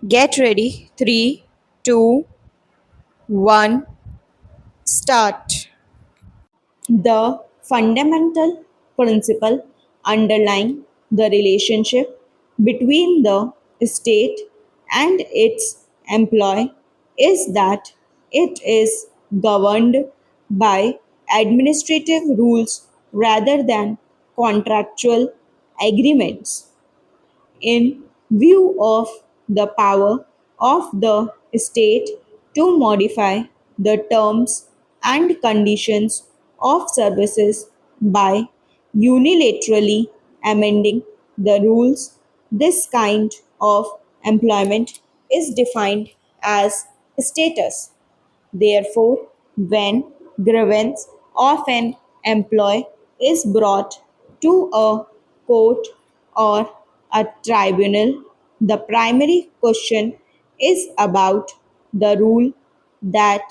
Get ready. 3, 2, 1, start. The fundamental principle underlying the relationship between the state and its employee is that it is governed by administrative rules rather than contractual agreements. In view of the power of the state to modify the terms and conditions of services by unilaterally amending the rules, this kind of employment is defined as status. Therefore, when grievance of an employee is brought to a court or a tribunal, the primary question is about the rule that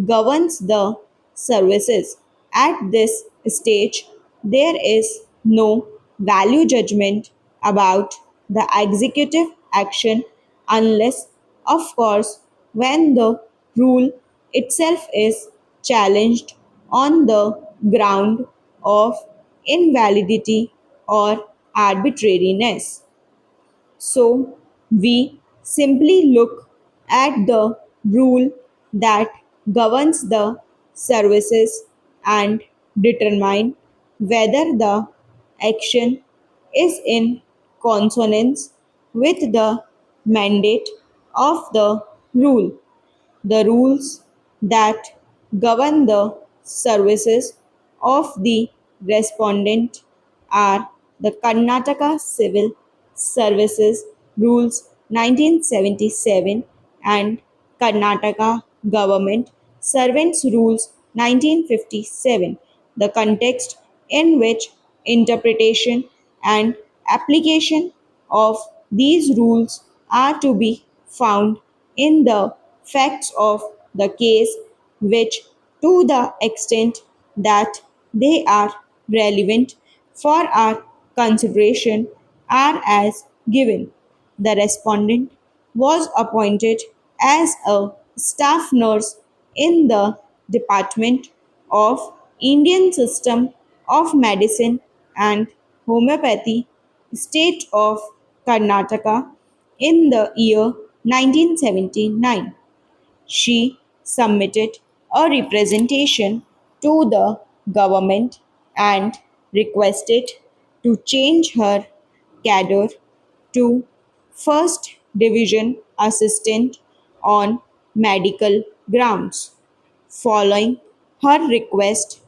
governs the services. At this stage, there is no value judgment about the executive action unless, of course, when the rule itself is challenged on the ground of invalidity or arbitrariness. So we simply look at the rule that governs the services and determine whether the action is in consonance with the mandate of the rule. The rules that govern the services of the respondent are the Karnataka Civil Services Rules 1977 and Karnataka Government Servants Rules 1957. The context in which interpretation and application of these rules are to be found in the facts of the case, which, to the extent that they are relevant for our consideration, are as given. The respondent was appointed as a staff nurse in the Department of Indian System of Medicine and Homeopathy, State of Karnataka, in the year 1979. She submitted a representation to the government and requested to change her cadre to First Division Assistant on medical grounds. Following her request,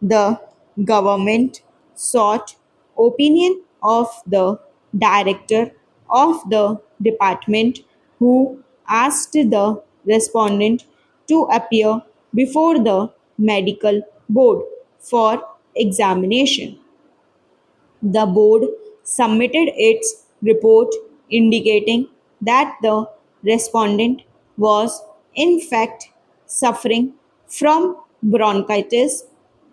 the government sought opinion of the director of the department, who asked the respondent to appear before the medical board for examination. The board submitted its report indicating that the respondent was in fact suffering from bronchitis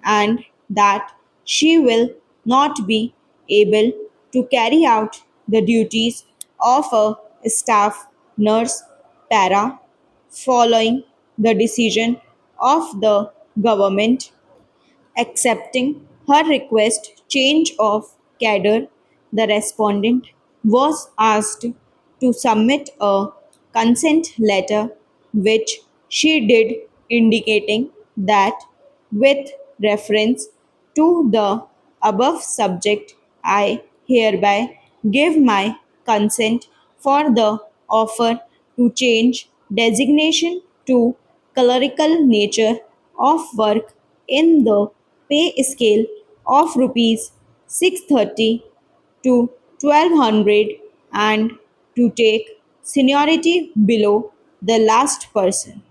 and that she will not be able to carry out the duties of a staff nurse para. Following the decision of the government accepting her request change of cadre, the respondent was asked to submit a consent letter, which she did, indicating that with reference to the above subject, I hereby give my consent for the offer to change designation to clerical nature of work in the pay scale of rupees 630 to 1200 and to take seniority below the last person,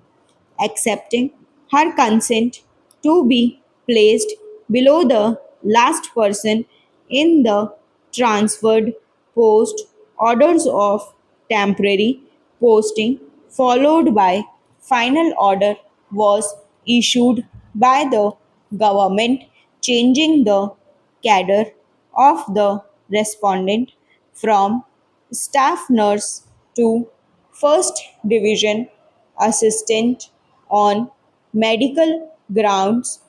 accepting her consent to be placed below the last person in the transferred post, orders of temporary posting followed by final order was issued by the government changing the cadre of the respondent from staff nurse to First Division Assistant on Medical Grounds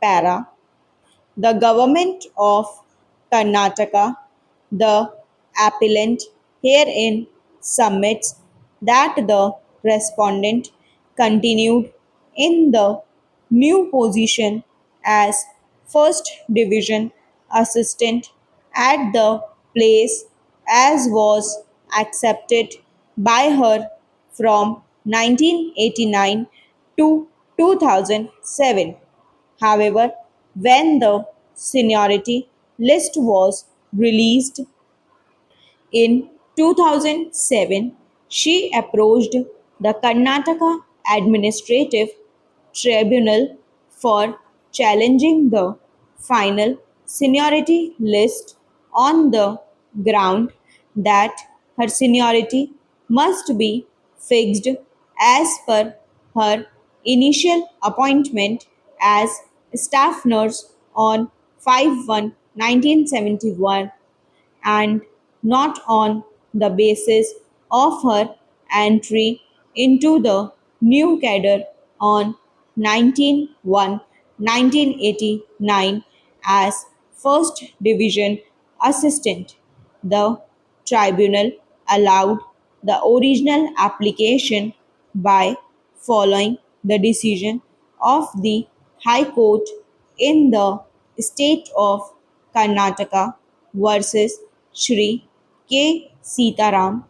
Para. The Government of Karnataka, the appellant herein submits that the respondent continued in the new position as First Division Assistant at the place as was accepted by her from 1989 to 2007. However, when the seniority list was released in 2007, she approached the Karnataka Administrative Tribunal for challenging the final seniority list on the ground that her seniority must be fixed as per her initial appointment as staff nurse on 5/1/1971 and not on the basis of her entry into the new cadre on 19/1/1989 as First Division Assistant. The tribunal allowed the original application by following the decision of the High Court in the state of Karnataka versus Shri K. Sitaram.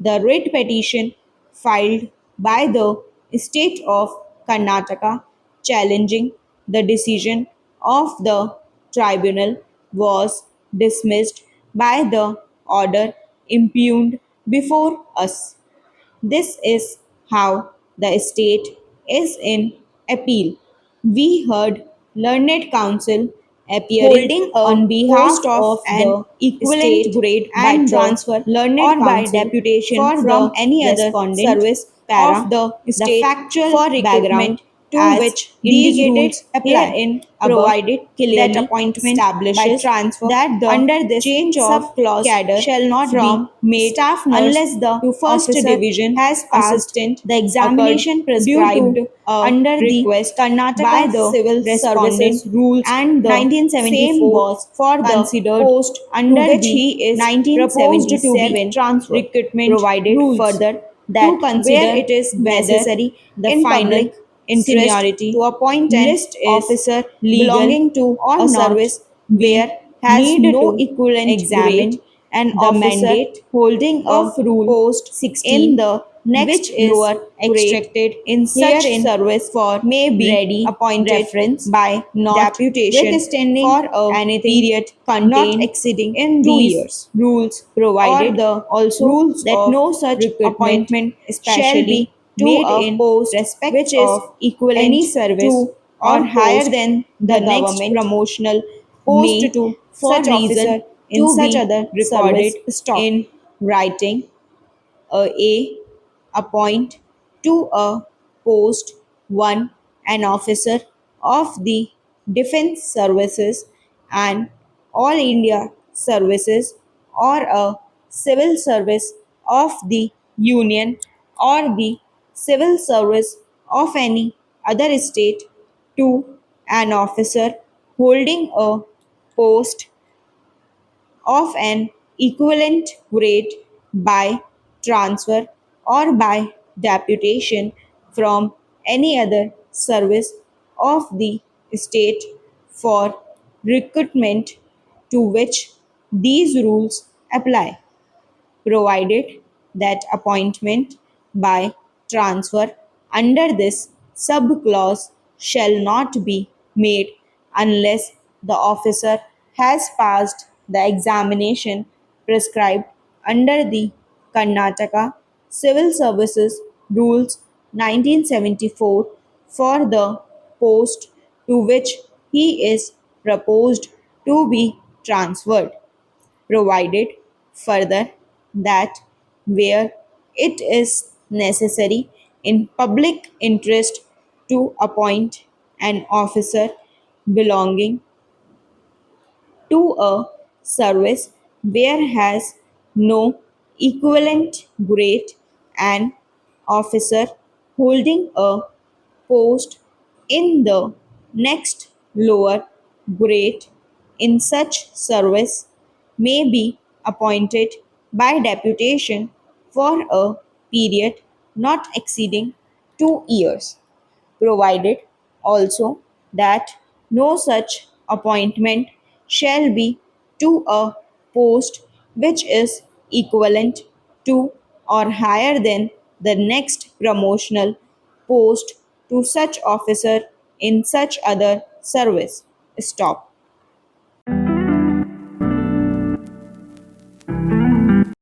The writ petition filed by the state of Karnataka challenging the decision of the tribunal was dismissed by the order impugned before us. This is how the state is in appeal. We heard learned counsel appearing Holding a on behalf post of of an the equivalent state grade by and the transfer learned or by counsel deputation for from the any other respondent service of para the state factual for background recruitment to as which these indicated rules apply, herein above provided that clearly appointment by establishes transfer that the under this change of subclause cadre shall not be from made staff nurse unless the to first officer division has passed assistant the occurred examination due prescribed to a under the request by Karnataka the Civil respondent Services Rules and the same 1974 was for the considered post to under which the he is proposed to be 1977 transferred, recruitment provided rules further to that where consider it is whether necessary the in final public interest seniority to appoint an list is officer legal belonging to or a not. service We where has need no to equivalent grade, examine an the officer mandate holding a of Rule post 16, in the which next is lower grade extracted in such herein service for may be ready appointed reference, by not deputation withstanding for a anything period not contained exceeding in 2 years. these rules, Or provided the also rules that of no such recruitment appointment shall especially be to made a in post respect which is of any equivalent service to or or higher post than the the next government promotional post may to for such officer reason in to such be other recorded service stock. in writing. A. Appoint to a post 1 an officer of the defense services and all India services or a civil service of the union or the civil service of any other state. 2 an officer holding a post of an equivalent grade by transfer or by deputation from any other service of the state for recruitment to which these rules apply, provided that appointment by transfer under this subclause shall not be made unless the officer has passed the examination prescribed under the Karnataka Civil Services Rules 1974 for the post to which he is proposed to be transferred, provided further that where it is necessary in public interest to appoint an officer belonging to a service where has no equivalent grade an officer holding a post in the next lower grade in such service may be appointed by deputation for a period not exceeding 2 years, provided also that no such appointment shall be to a post which is equivalent to or higher than the next promotional post to such officer in such other service. Stop.